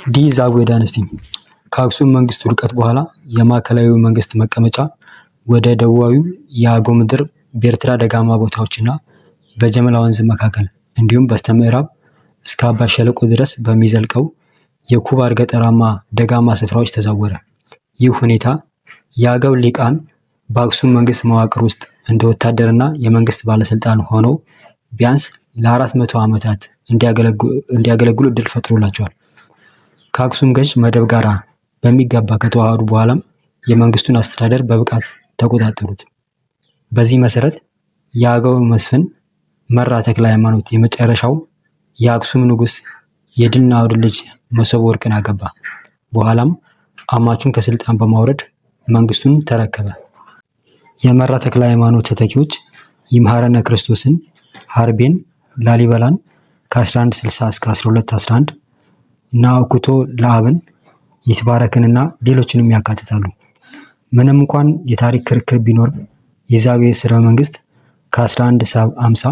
ዲ ዛጉዌ ዳይነስቲ ከአክሱም መንግስት ውድቀት በኋላ የማዕከላዊ መንግስት መቀመጫ ወደ ደቡባዊው የአገው ምድር በኤርትራ ደጋማ ቦታዎችና በጀመላ ወንዝ መካከል እንዲሁም በስተምዕራብ እስከ አባይ ሸለቆ ድረስ በሚዘልቀው የኩባር ገጠራማ ደጋማ ስፍራዎች ተዛወረ። ይህ ሁኔታ የአገው ሊቃን በአክሱም መንግስት መዋቅር ውስጥ እንደ ወታደርና የመንግስት ባለስልጣን ሆነው ቢያንስ ለ400 ዓመታት እንዲያገለግሉ እድል ፈጥሮላቸዋል። ከአክሱም ገዥ መደብ ጋር በሚገባ ከተዋሃዱ በኋላም የመንግስቱን አስተዳደር በብቃት ተቆጣጠሩት። በዚህ መሰረት የአገው መስፍን መራ ተክለ ሃይማኖት የመጨረሻው የአክሱም ንጉስ የድልናውድ ልጅ መሶበ ወርቅን አገባ። በኋላም አማቹን ከስልጣን በማውረድ መንግስቱን ተረከበ። የመራ ተክለ ሃይማኖት ተተኪዎች ይምሃረነ ክርስቶስን፣ ሀርቤን፣ ላሊበላን ከ1160 እስከ 1211 እና አኩቶ ለአብን፣ ይትባረክንና ሌሎችንም ያካትታሉ። ምንም እንኳን የታሪክ ክርክር ቢኖር የዛጉዌ ሥርወ መንግስት ከ1150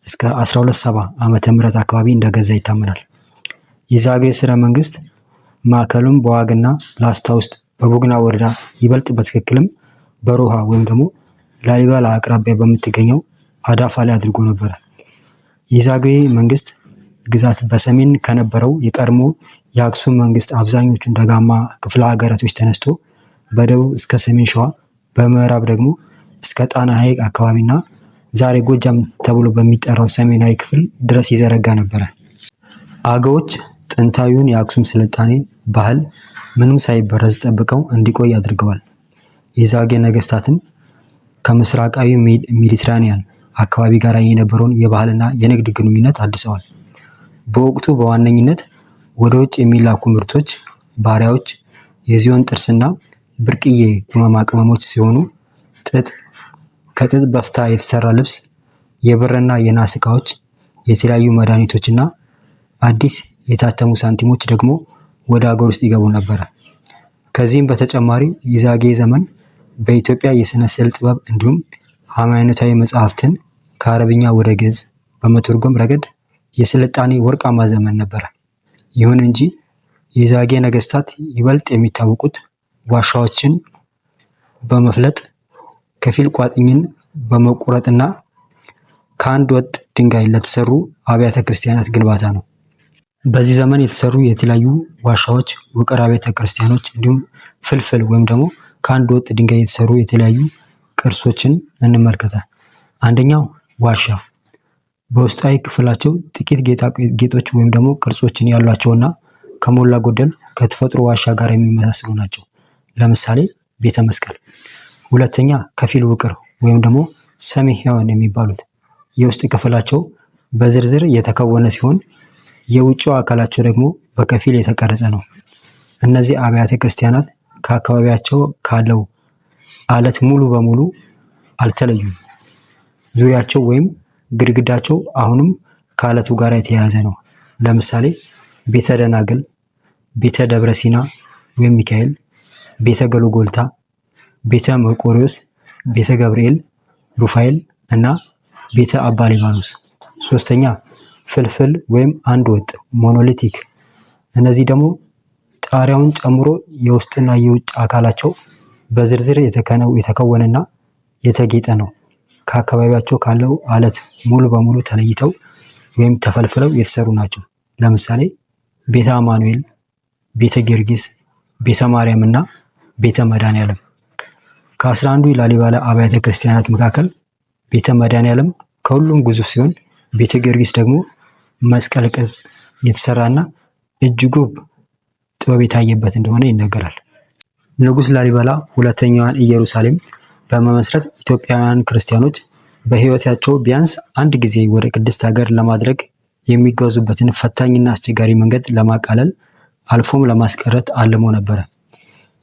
እስከ 1270 ዓመተ ምህረት አካባቢ እንደገዛ ይታመናል። የዛጉዌ ሥርወ መንግስት ማዕከሉም በዋግና ላስታ ውስጥ በቡግና ወረዳ ይበልጥ በትክክልም በሮሃ ወይም ደግሞ ላሊበላ አቅራቢያ በምትገኘው አዳፋ ላይ አድርጎ ነበረ። የዛጉዌ መንግስት ግዛት በሰሜን ከነበረው የቀድሞ የአክሱም መንግስት አብዛኞቹን ደጋማ ክፍለ ሀገራቶች ተነስቶ በደቡብ እስከ ሰሜን ሸዋ፣ በምዕራብ ደግሞ እስከ ጣና ሐይቅ አካባቢና ዛሬ ጎጃም ተብሎ በሚጠራው ሰሜናዊ ክፍል ድረስ ይዘረጋ ነበረ። አገዎች ጥንታዊውን የአክሱም ስልጣኔ ባህል ምንም ሳይበረዝ ጠብቀው እንዲቆይ አድርገዋል። የዛጉዌ ነገስታትም ከምስራቃዊ ሜዲትራኒያን አካባቢ ጋር የነበረውን የባህልና የንግድ ግንኙነት አድሰዋል። በወቅቱ በዋነኝነት ወደ ውጭ የሚላኩ ምርቶች ባሪያዎች፣ የዝሆን ጥርስና ብርቅዬ ቅመማ ቅመሞች ሲሆኑ ጥጥ፣ ከጥጥ በፍታ የተሰራ ልብስ፣ የብርና የናስ ዕቃዎች፣ የተለያዩ መድኃኒቶችና አዲስ የታተሙ ሳንቲሞች ደግሞ ወደ አገር ውስጥ ይገቡ ነበረ። ከዚህም በተጨማሪ የዛጉዌ ዘመን በኢትዮጵያ የሥነ ስዕል ጥበብ እንዲሁም ሃይማኖታዊ መጽሐፍትን ከአረብኛ ወደ ግዕዝ በመተርጎም ረገድ የስልጣኔ ወርቃማ ዘመን ነበረ። ይሁን እንጂ የዛጉዌ ነገስታት ይበልጥ የሚታወቁት ዋሻዎችን በመፍለጥ ከፊል ቋጥኝን በመቁረጥና ከአንድ ወጥ ድንጋይ ለተሰሩ አብያተ ክርስቲያናት ግንባታ ነው። በዚህ ዘመን የተሰሩ የተለያዩ ዋሻዎች፣ ውቅር አብያተ ክርስቲያኖች እንዲሁም ፍልፍል ወይም ደግሞ ከአንድ ወጥ ድንጋይ የተሰሩ የተለያዩ ቅርሶችን እንመልከታል። አንደኛው ዋሻ በውስጣዊ ክፍላቸው ጥቂት ጌጦች ወይም ደግሞ ቅርጾችን ያሏቸውና ከሞላ ጎደል ከተፈጥሮ ዋሻ ጋር የሚመሳሰሉ ናቸው። ለምሳሌ ቤተ መስቀል። ሁለተኛ ከፊል ውቅር ወይም ደግሞ ሰሚ ሕያዋን የሚባሉት የውስጥ ክፍላቸው በዝርዝር የተከወነ ሲሆን የውጭው አካላቸው ደግሞ በከፊል የተቀረጸ ነው። እነዚህ አብያተ ክርስቲያናት ከአካባቢያቸው ካለው አለት ሙሉ በሙሉ አልተለዩም። ዙሪያቸው ወይም ግድግዳቸው አሁንም ከአለቱ ጋር የተያያዘ ነው። ለምሳሌ ቤተ ደናግል፣ ቤተ ደብረ ሲና ወይም ሚካኤል፣ ቤተ ገሉጎልታ፣ ቤተ መርቆሪዎስ፣ ቤተ ገብርኤል፣ ሩፋኤል እና ቤተ አባ ሊባኖስ። ሶስተኛ ፍልፍል ወይም አንድ ወጥ ሞኖሊቲክ። እነዚህ ደግሞ ጣሪያውን ጨምሮ የውስጥና የውጭ አካላቸው በዝርዝር የተከወነና የተጌጠ ነው። ከአካባቢያቸው ካለው አለት ሙሉ በሙሉ ተለይተው ወይም ተፈልፍለው የተሰሩ ናቸው። ለምሳሌ ቤተ አማኑኤል፣ ቤተ ጊዮርጊስ፣ ቤተ ማርያም እና ቤተ መድኃኔዓለም። ከ11ዱ የላሊበላ አብያተ ክርስቲያናት መካከል ቤተ መድኃኔዓለም ከሁሉም ግዙፍ ሲሆን ቤተ ጊዮርጊስ ደግሞ መስቀል ቅርጽ የተሰራና እጅጉ ጥበብ የታየበት እንደሆነ ይነገራል። ንጉሥ ላሊበላ ሁለተኛዋን ኢየሩሳሌም በመመስረት ኢትዮጵያውያን ክርስቲያኖች በሕይወታቸው ቢያንስ አንድ ጊዜ ወደ ቅድስት ሀገር ለማድረግ የሚጓዙበትን ፈታኝና አስቸጋሪ መንገድ ለማቃለል አልፎም ለማስቀረት አልሞ ነበረ።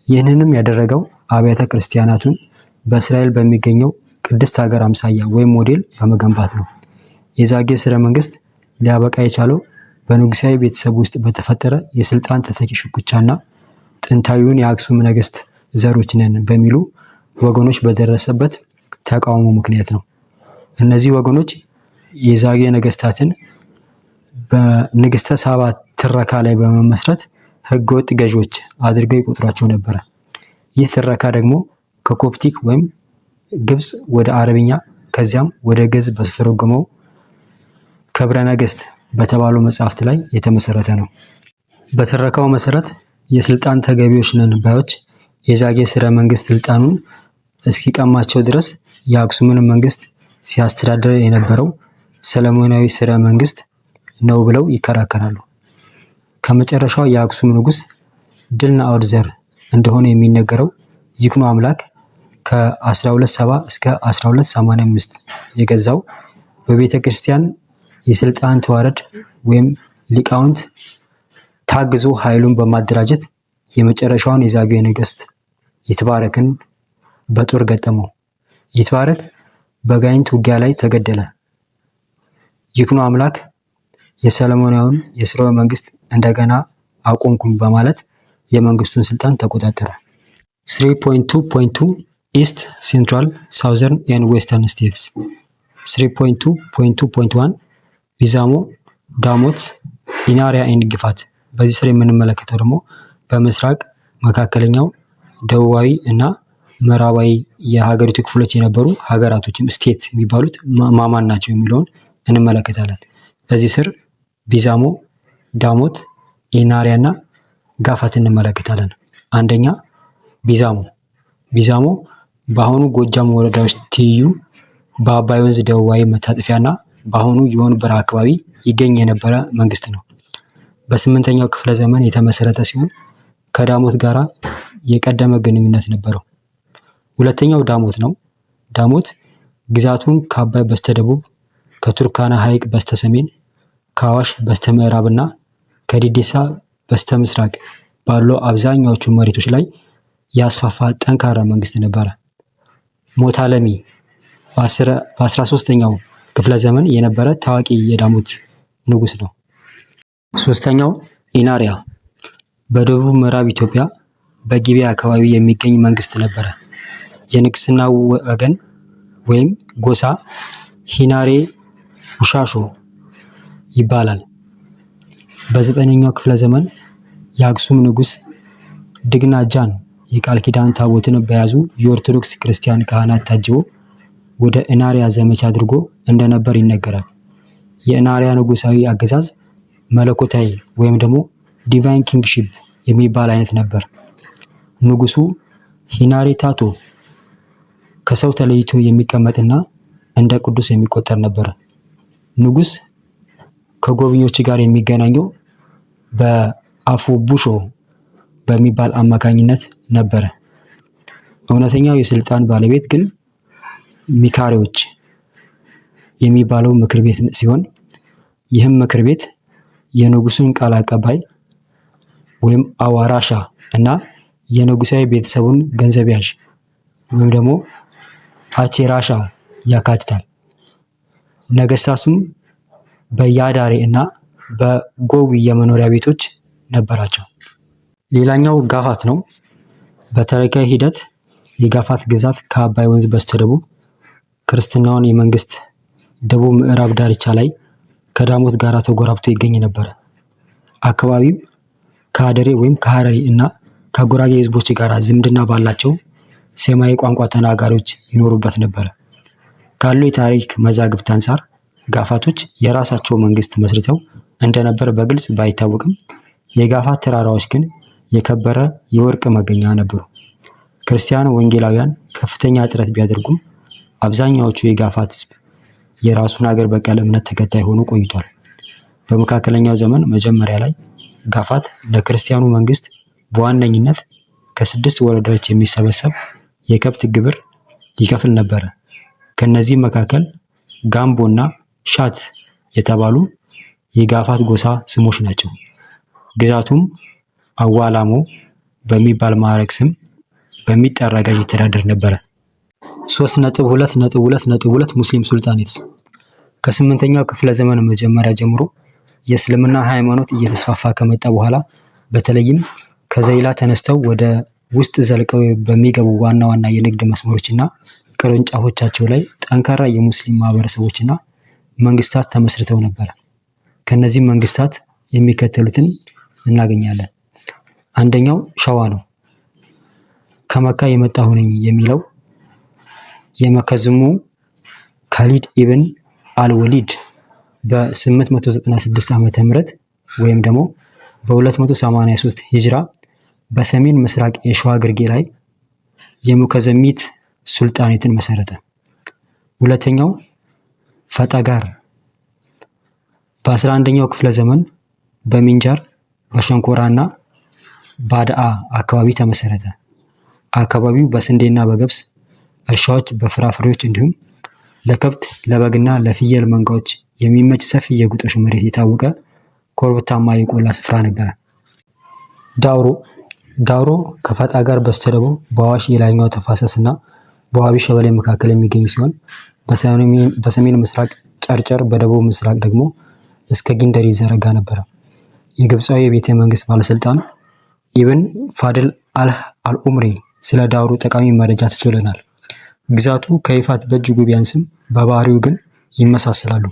ይህንንም ያደረገው አብያተ ክርስቲያናቱን በእስራኤል በሚገኘው ቅድስት ሀገር አምሳያ ወይም ሞዴል በመገንባት ነው። የዛጉዌ ሥርወ መንግስት ሊያበቃ የቻለው በንጉሳዊ ቤተሰብ ውስጥ በተፈጠረ የስልጣን ተተኪ ሽኩቻና ጥንታዊውን የአክሱም ነገስት ዘሮች ነን በሚሉ ወገኖች በደረሰበት ተቃውሞ ምክንያት ነው። እነዚህ ወገኖች የዛጉዌ ነገስታትን በንግስተ ሳባ ትረካ ላይ በመመስረት ህገወጥ ገዢዎች አድርገው ይቆጥሯቸው ነበረ። ይህ ትረካ ደግሞ ከኮፕቲክ ወይም ግብፅ ወደ አረብኛ ከዚያም ወደ ግዕዝ በተተረጎመው ክብረ ነገሥት በተባሉ መጽሐፍት ላይ የተመሰረተ ነው። በትረካው መሰረት የስልጣን ተገቢዎች ነን ባዮች የዛጌ ስርወ መንግስት ስልጣኑን እስኪቀማቸው ድረስ የአክሱምን መንግስት ሲያስተዳድር የነበረው ሰለሞናዊ ስርወ መንግስት ነው ብለው ይከራከራሉ። ከመጨረሻው የአክሱም ንጉስ ድል ናኦድ ዘር እንደሆነ የሚነገረው ይኩኖ አምላክ ከ1270 እስከ 1285 የገዛው በቤተ ክርስቲያን የስልጣን ተዋረድ ወይም ሊቃውንት ታግዞ ኃይሉን በማደራጀት የመጨረሻውን የዛጌ ነገስት ይትባረክን በጦር ገጠመው። ይትባረክ በጋይንት ውጊያ ላይ ተገደለ። ይኩኖ አምላክ የሰለሞናዊውን የስርወ መንግስት እንደገና አቆምኩኝ በማለት የመንግስቱን ስልጣን ተቆጣጠረ። 3.2.2 ኢስት ሴንትራል ሳውዘርን ኤንድ ዌስተርን ስቴትስ 3.2.2.1 ቢዛሞ፣ ዳሞት፣ ኢናሪያ ኤንድ ግፋት። በዚህ ስር የምንመለከተው ደግሞ በምስራቅ መካከለኛው፣ ደቡባዊ እና ምዕራባዊ የሀገሪቱ ክፍሎች የነበሩ ሀገራቶችም ስቴት የሚባሉት ማማን ናቸው የሚለውን እንመለከታለን። በዚህ ስር ቢዛሞ፣ ዳሞት፣ ኢናሪያ እና ጋፋት እንመለከታለን። አንደኛ ቢዛሞ። ቢዛሞ በአሁኑ ጎጃም ወረዳዎች ትይዩ በአባይ ወንዝ ደቡባዊ መታጠፊያና በአሁኑ የወንበራ አካባቢ ይገኝ የነበረ መንግስት ነው። በ8ኛው ክፍለ ዘመን የተመሰረተ ሲሆን ከዳሞት ጋራ የቀደመ ግንኙነት ነበረው። ሁለተኛው ዳሞት ነው። ዳሞት ግዛቱን ከአባይ በስተደቡብ፣ ከቱርካና ሐይቅ በስተሰሜን፣ ከአዋሽ በስተምዕራብና ከዲዴሳ በስተምስራቅ ባሉ አብዛኛዎቹ መሬቶች ላይ ያስፋፋ ጠንካራ መንግስት ነበረ። ሞታለሚ በ13ኛው ክፍለ ዘመን የነበረ ታዋቂ የዳሞት ንጉስ ነው። ሶስተኛው ኢናሪያ በደቡብ ምዕራብ ኢትዮጵያ በጊቤ አካባቢ የሚገኝ መንግስት ነበረ። የንግስናው ወገን ወይም ጎሳ ሂናሬ ውሻሾ ይባላል። በ9ኛው ክፍለ ዘመን የአክሱም ንጉስ ድግና ጃን የቃል ኪዳን ታቦትን በያዙ የኦርቶዶክስ ክርስቲያን ካህናት ታጅቦ ወደ ኢናሪያ ዘመቻ አድርጎ እንደነበር ይነገራል። የኢናሪያ ንጉሳዊ አገዛዝ መለኮታዊ ወይም ደግሞ ዲቫይን ኪንግሺፕ የሚባል አይነት ነበር። ንጉሱ ሂናሬ ታቶ ከሰው ተለይቶ የሚቀመጥና እንደ ቅዱስ የሚቆጠር ነበር። ንጉስ ከጎብኚዎች ጋር የሚገናኘው በአፉ ቡሾ በሚባል አማካኝነት ነበረ። እውነተኛው የስልጣን ባለቤት ግን ሚካሪዎች የሚባለው ምክር ቤት ሲሆን ይህም ምክር ቤት የንጉሱን ቃል አቀባይ ወይም አዋራሻ እና የንጉሳዊ ቤተሰቡን ገንዘብ ያዥ ወይም ደግሞ አቼራሻ ያካትታል። ነገስታቱም በያዳሬ እና በጎዊ የመኖሪያ ቤቶች ነበራቸው። ሌላኛው ጋፋት ነው። በታሪካዊ ሂደት የጋፋት ግዛት ከአባይ ወንዝ በስተደቡብ ክርስትናውን የመንግስት ደቡብ ምዕራብ ዳርቻ ላይ ከዳሞት ጋር ተጎራብቶ ይገኝ ነበር። አካባቢው ከአደሬ ወይም ከሀረሪ እና ከጉራጌ ህዝቦች ጋር ዝምድና ባላቸው ሴማዊ ቋንቋ ተናጋሪዎች ይኖሩበት ነበር። ካለው የታሪክ መዛግብት አንጻር ጋፋቶች የራሳቸው መንግስት መስርተው እንደነበር በግልጽ ባይታወቅም የጋፋት ተራራዎች ግን የከበረ የወርቅ መገኛ ነበሩ። ክርስቲያን ወንጌላውያን ከፍተኛ ጥረት ቢያደርጉም አብዛኛዎቹ የጋፋት ህዝብ የራሱን ሀገር በቀል እምነት ተከታይ ሆኖ ቆይቷል። በመካከለኛው ዘመን መጀመሪያ ላይ ጋፋት ለክርስቲያኑ መንግስት በዋነኝነት ከ6 ወረዳዎች የሚሰበሰብ የከብት ግብር ይከፍል ነበር። ከነዚህ መካከል ጋምቦና ሻት የተባሉ የጋፋት ጎሳ ስሞች ናቸው። ግዛቱም አዋላሞ በሚባል ማዕረግ ስም በሚጠራ ገዥ ይተዳደር ነበር። 3.2.2.2 ሙስሊም ሱልጣኔትስ ከ8ኛው ክፍለ ዘመን መጀመሪያ ጀምሮ የእስልምና ሃይማኖት እየተስፋፋ ከመጣ በኋላ በተለይም ከዘይላ ተነስተው ወደ ውስጥ ዘልቀው በሚገቡ ዋና ዋና የንግድ መስመሮችና ቅርንጫፎቻቸው ላይ ጠንካራ የሙስሊም ማህበረሰቦችና መንግስታት ተመስርተው ነበር። ከነዚህ መንግስታት የሚከተሉትን እናገኛለን። አንደኛው ሸዋ ነው። ከመካ የመጣሁ ነኝ የሚለው የመከዝሙ ካሊድ ኢብን አልወሊድ በ896 ዓመተ ምህረት ወይም ደግሞ በ283 ሂጅራ በሰሜን ምስራቅ የሸዋ ግርጌ ላይ የሙከዘሚት ሱልጣኔትን መሰረተ። ሁለተኛው ፈጠጋር በ11ኛው ክፍለ ዘመን በሚንጃር በሸንኮራና ባድአ አካባቢ ተመሰረተ። አካባቢው በስንዴና በገብስ እርሻዎች፣ በፍራፍሬዎች እንዲሁም ለከብት ለበግና ለፍየል መንጋዎች የሚመች ሰፊ የግጦሽ መሬት የታወቀ ኮረብታማ የቆላ ስፍራ ነበረ። ዳውሮ ከፈጠጋር በስተደቡብ በአዋሽ የላይኛው ተፋሰስና በዋቢ ሸበሌ መካከል የሚገኝ ሲሆን በሰሜን ምስራቅ ጨርጨር፣ በደቡብ ምስራቅ ደግሞ እስከ ጊንደር ይዘረጋ ነበረ። የግብፃዊ የቤተ መንግስት ባለስልጣን ኢብን ፋድል አልኡምሪ ስለ ዳውሮ ጠቃሚ መረጃ ትቶልናል። ግዛቱ ከይፋት በእጅጉ ቢያንስም በባህሪው ግን ይመሳሰላሉ።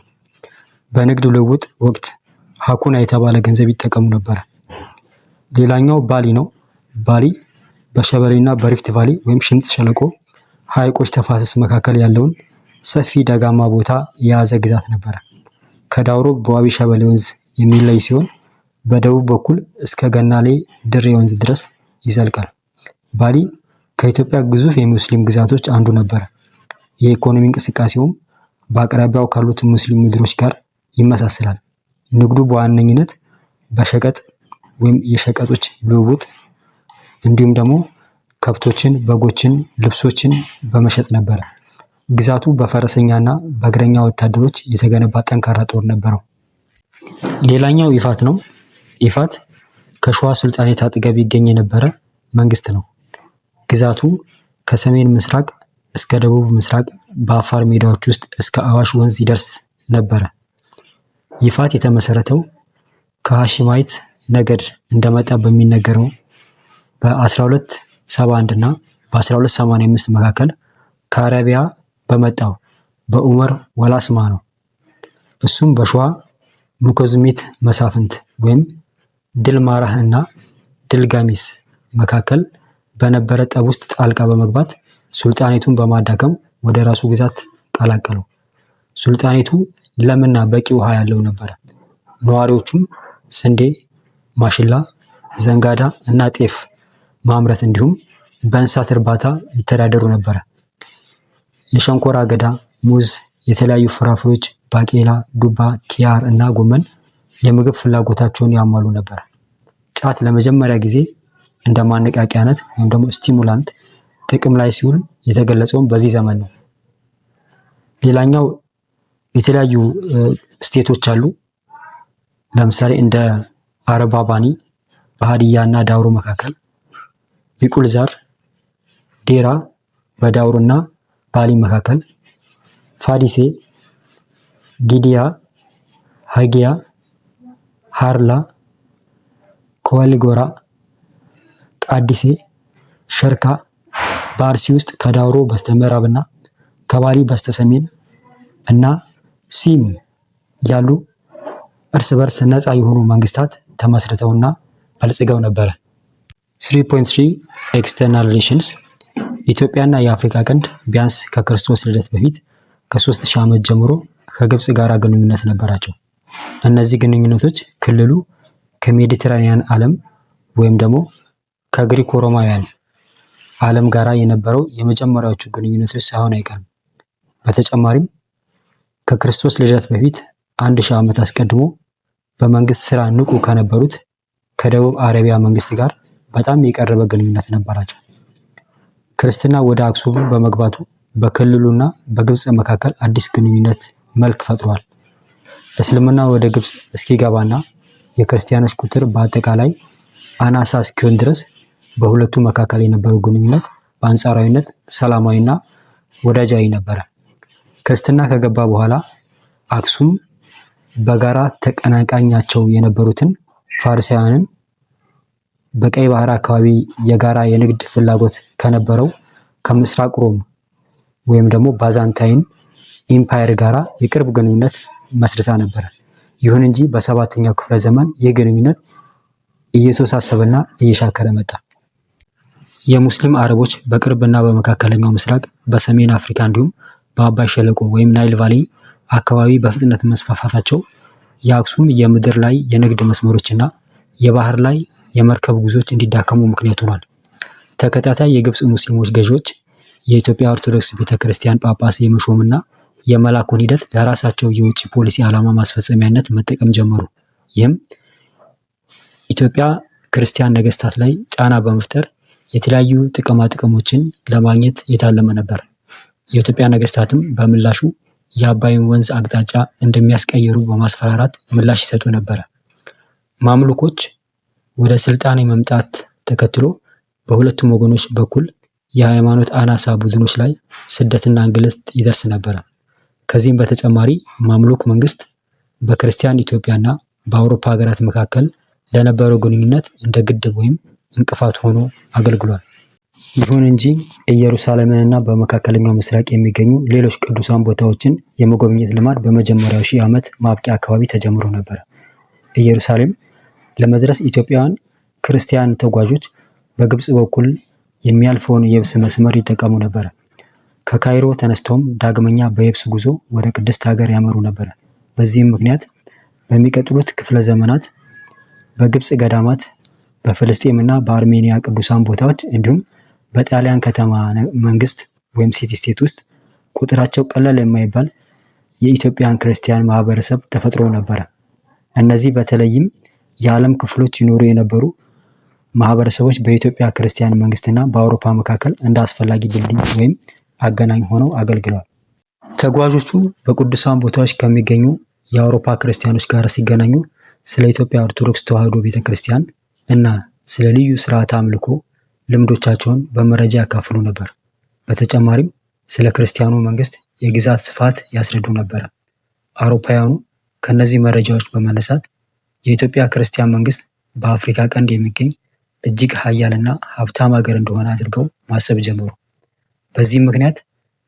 በንግድ ልውውጥ ወቅት ሀኩና የተባለ ገንዘብ ይጠቀሙ ነበረ። ሌላኛው ባሊ ነው። ባሊ በሸበሌና በሪፍት ቫሊ ወይም ሽምጥ ሸለቆ ሐይቆች ተፋሰስ መካከል ያለውን ሰፊ ደጋማ ቦታ የያዘ ግዛት ነበረ። ከዳውሮ በዋቢ ሸበሌ ወንዝ የሚለይ ሲሆን በደቡብ በኩል እስከ ገናሌ ድሬ ወንዝ ድረስ ይዘልቃል። ባሊ ከኢትዮጵያ ግዙፍ የሙስሊም ግዛቶች አንዱ ነበረ። የኢኮኖሚ እንቅስቃሴውም በአቅራቢያው ካሉት ሙስሊም ምድሮች ጋር ይመሳሰላል። ንግዱ በዋነኝነት በሸቀጥ ወይም የሸቀጦች ልውውጥ እንዲሁም ደግሞ ከብቶችን፣ በጎችን፣ ልብሶችን በመሸጥ ነበረ። ግዛቱ በፈረሰኛና በእግረኛ ወታደሮች የተገነባ ጠንካራ ጦር ነበረው። ሌላኛው ይፋት ነው። ይፋት ከሸዋ ሱልጣኔት አጠገብ ይገኝ የነበረ መንግስት ነው። ግዛቱ ከሰሜን ምስራቅ እስከ ደቡብ ምስራቅ በአፋር ሜዳዎች ውስጥ እስከ አዋሽ ወንዝ ይደርስ ነበረ። ይፋት የተመሰረተው ከሃሺማይት ነገድ እንደመጣ በሚነገረው በ1271 እና በ1285 መካከል ከአረቢያ በመጣው በኡመር ወላስማ ነው። እሱም በሸዋ ሙከዝሚት መሳፍንት ወይም ድልማራህ እና ድልጋሚስ መካከል በነበረ ጠብ ውስጥ ጣልቃ በመግባት ሱልጣኔቱን በማዳከም ወደ ራሱ ግዛት ቀላቀለው። ሱልጣኔቱ ለምና በቂ ውሃ ያለው ነበረ። ነዋሪዎቹም ስንዴ፣ ማሽላ፣ ዘንጋዳ እና ጤፍ ማምረት እንዲሁም በእንስሳት እርባታ ይተዳደሩ ነበረ። የሸንኮራ አገዳ፣ ሙዝ፣ የተለያዩ ፍራፍሬዎች፣ ባቄላ፣ ዱባ፣ ኪያር እና ጎመን የምግብ ፍላጎታቸውን ያሟሉ ነበር። ጫት ለመጀመሪያ ጊዜ እንደ ማነቃቂያነት ወይም ደግሞ ስቲሙላንት ጥቅም ላይ ሲውል የተገለጸውም በዚህ ዘመን ነው። ሌላኛው የተለያዩ ስቴቶች አሉ። ለምሳሌ እንደ አረባባኒ በሀዲያ እና ዳውሮ መካከል፣ ቢቁልዛር፣ ዴራ በዳውሮ እና ባሊ መካከል፣ ፋዲሴ፣ ጊዲያ፣ ሀርጊያ፣ ሃርላ፣ ኮዋሊጎራ፣ ቃዲሴ፣ ሸርካ በአርሲ ውስጥ ከዳውሮ በስተምዕራብ እና ከባሊ በስተሰሜን እና ሲም ያሉ እርስ በርስ ነፃ የሆኑ መንግስታት ተመስርተውና በልጽገው ነበረ። 3.3 ኤክስተርናል ሪሌሽንስ ኢትዮጵያና የአፍሪካ ቀንድ ቢያንስ ከክርስቶስ ልደት በፊት ከ3000 ዓመት ጀምሮ ከግብፅ ጋር ግንኙነት ነበራቸው። እነዚህ ግንኙነቶች ክልሉ ከሜዲትራኒያን ዓለም ወይም ደግሞ ከግሪኮ ሮማውያን ዓለም ጋር የነበረው የመጀመሪያዎቹ ግንኙነቶች ሳይሆን አይቀርም። በተጨማሪም ከክርስቶስ ልደት በፊት 1000 ዓመት አስቀድሞ በመንግስት ስራ ንቁ ከነበሩት ከደቡብ አረቢያ መንግስት ጋር በጣም የቀረበ ግንኙነት ነበራቸው። ክርስትና ወደ አክሱም በመግባቱ በክልሉና በግብፅ መካከል አዲስ ግንኙነት መልክ ፈጥሯል። እስልምና ወደ ግብፅ እስኪገባና የክርስቲያኖች ቁጥር በአጠቃላይ አናሳ እስኪሆን ድረስ በሁለቱ መካከል የነበረው ግንኙነት በአንጻራዊነት ሰላማዊና ወዳጃዊ ነበረ። ክርስትና ከገባ በኋላ አክሱም በጋራ ተቀናቃኛቸው የነበሩትን ፋርሳውያንን በቀይ ባህር አካባቢ የጋራ የንግድ ፍላጎት ከነበረው ከምስራቅ ሮም ወይም ደግሞ ባዛንታይን ኢምፓየር ጋራ የቅርብ ግንኙነት መስርታ ነበር። ይሁን እንጂ በ7ኛው ክፍለ ዘመን ይህ ግንኙነት እየተወሳሰበና እየሻከረ መጣ። የሙስሊም አረቦች በቅርብና በመካከለኛው ምስራቅ፣ በሰሜን አፍሪካ እንዲሁም በአባይ ሸለቆ ወይም ናይል ቫሊ አካባቢ በፍጥነት መስፋፋታቸው የአክሱም የምድር ላይ የንግድ መስመሮችና የባህር ላይ የመርከብ ጉዞዎች እንዲዳከሙ ምክንያት ሆኗል። ተከታታይ የግብፅ ሙስሊሞች ገዢዎች የኢትዮጵያ ኦርቶዶክስ ቤተክርስቲያን ጳጳስ የመሾምና የመላኩን ሂደት ለራሳቸው የውጭ ፖሊሲ ዓላማ ማስፈጸሚያነት መጠቀም ጀመሩ። ይህም ኢትዮጵያ ክርስቲያን ነገስታት ላይ ጫና በመፍጠር የተለያዩ ጥቅማ ጥቅሞችን ለማግኘት የታለመ ነበር። የኢትዮጵያ ነገስታትም በምላሹ የአባይን ወንዝ አቅጣጫ እንደሚያስቀይሩ በማስፈራራት ምላሽ ይሰጡ ነበር። ማምሉኮች ወደ ስልጣን መምጣት ተከትሎ በሁለቱም ወገኖች በኩል የሃይማኖት አናሳ ቡድኖች ላይ ስደትና እንግልት ይደርስ ነበር። ከዚህም በተጨማሪ ማምሉክ መንግስት በክርስቲያን ኢትዮጵያና በአውሮፓ ሀገራት መካከል ለነበረው ግንኙነት እንደ ግድብ ወይም እንቅፋት ሆኖ አገልግሏል። ይሁን እንጂ ኢየሩሳሌምንና በመካከለኛው ምስራቅ የሚገኙ ሌሎች ቅዱሳን ቦታዎችን የመጎብኘት ልማድ በመጀመሪያው ሺህ ዓመት ማብቂያ አካባቢ ተጀምሮ ነበር። ኢየሩሳሌም ለመድረስ ኢትዮጵያውያን ክርስቲያን ተጓዦች በግብፅ በኩል የሚያልፈውን የብስ መስመር ይጠቀሙ ነበር። ከካይሮ ተነስቶም ዳግመኛ በየብስ ጉዞ ወደ ቅድስት ሀገር ያመሩ ነበር። በዚህም ምክንያት በሚቀጥሉት ክፍለ ዘመናት በግብፅ ገዳማት፣ በፍልስጤም እና በአርሜኒያ ቅዱሳን ቦታዎች እንዲሁም በጣሊያን ከተማ መንግስት ወይም ሲቲ ስቴት ውስጥ ቁጥራቸው ቀላል የማይባል የኢትዮጵያን ክርስቲያን ማህበረሰብ ተፈጥሮ ነበር። እነዚህ በተለይም የዓለም ክፍሎች ይኖሩ የነበሩ ማህበረሰቦች በኢትዮጵያ ክርስቲያን መንግስትና በአውሮፓ መካከል እንደ አስፈላጊ ድልድይ ወይም አገናኝ ሆነው አገልግለዋል። ተጓዦቹ በቅዱሳን ቦታዎች ከሚገኙ የአውሮፓ ክርስቲያኖች ጋር ሲገናኙ ስለ ኢትዮጵያ ኦርቶዶክስ ተዋሕዶ ቤተክርስቲያን እና ስለ ልዩ ስርዓተ አምልኮ ልምዶቻቸውን በመረጃ ያካፍሉ ነበር። በተጨማሪም ስለ ክርስቲያኑ መንግስት የግዛት ስፋት ያስረዱ ነበር። አውሮፓውያኑ ከነዚህ መረጃዎች በመነሳት የኢትዮጵያ ክርስቲያን መንግስት በአፍሪካ ቀንድ የሚገኝ እጅግ ኃያልና ሀብታም ሀገር እንደሆነ አድርገው ማሰብ ጀመሩ። በዚህም ምክንያት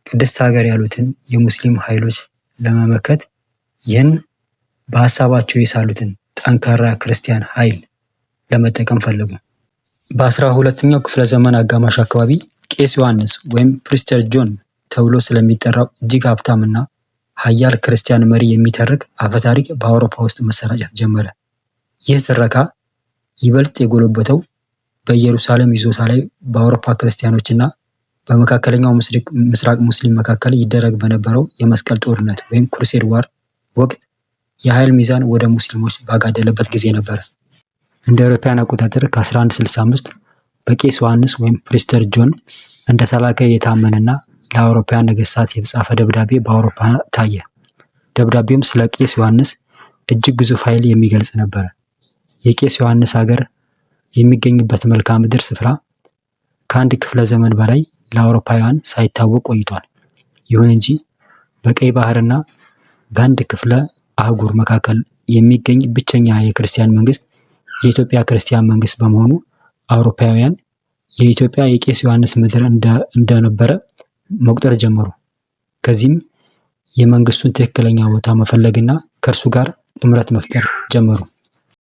ቅድስት ሀገር ያሉትን የሙስሊም ኃይሎች ለመመከት ይህን በሀሳባቸው የሳሉትን ጠንካራ ክርስቲያን ኃይል ለመጠቀም ፈለጉ። በ12ኛው ክፍለ ዘመን አጋማሽ አካባቢ ቄስ ዮሐንስ ወይም ፕሪስተር ጆን ተብሎ ስለሚጠራው እጅግ ሀብታምና ኃያል ክርስቲያን መሪ የሚተርክ አፈታሪክ በአውሮፓ ውስጥ መሰራጨት ጀመረ። ይህ ትረካ ይበልጥ የጎለበተው በኢየሩሳሌም ይዞታ ላይ በአውሮፓ ክርስቲያኖችና በመካከለኛው ምስራቅ ሙስሊም መካከል ይደረግ በነበረው የመስቀል ጦርነት ወይም ክሩሴድ ዋር ወቅት የኃይል ሚዛን ወደ ሙስሊሞች ባጋደለበት ጊዜ ነበር። እንደ አውሮፓውያን አቆጣጠር ከ1165 በቄስ ዮሐንስ ወይም ፕሪስተር ጆን እንደተላከ የታመነና ለአውሮፓውያን ነገስታት የተጻፈ ደብዳቤ በአውሮፓ ታየ። ደብዳቤውም ስለ ቄስ ዮሐንስ እጅግ ግዙፍ ኃይል የሚገልጽ ነበር። የቄስ ዮሐንስ ሀገር የሚገኝበት መልክዓ ምድር ስፍራ ከአንድ ክፍለ ዘመን በላይ ለአውሮፓውያን ሳይታወቅ ቆይቷል። ይሁን እንጂ በቀይ ባህርና በህንድ ክፍለ አህጉር መካከል የሚገኝ ብቸኛ የክርስቲያን መንግስት የኢትዮጵያ ክርስቲያን መንግስት በመሆኑ አውሮፓውያን የኢትዮጵያ የቄስ ዮሐንስ ምድር እንደነበረ መቁጠር ጀመሩ። ከዚህም የመንግስቱን ትክክለኛ ቦታ መፈለግና ከእርሱ ጋር ጥምረት መፍጠር ጀመሩ።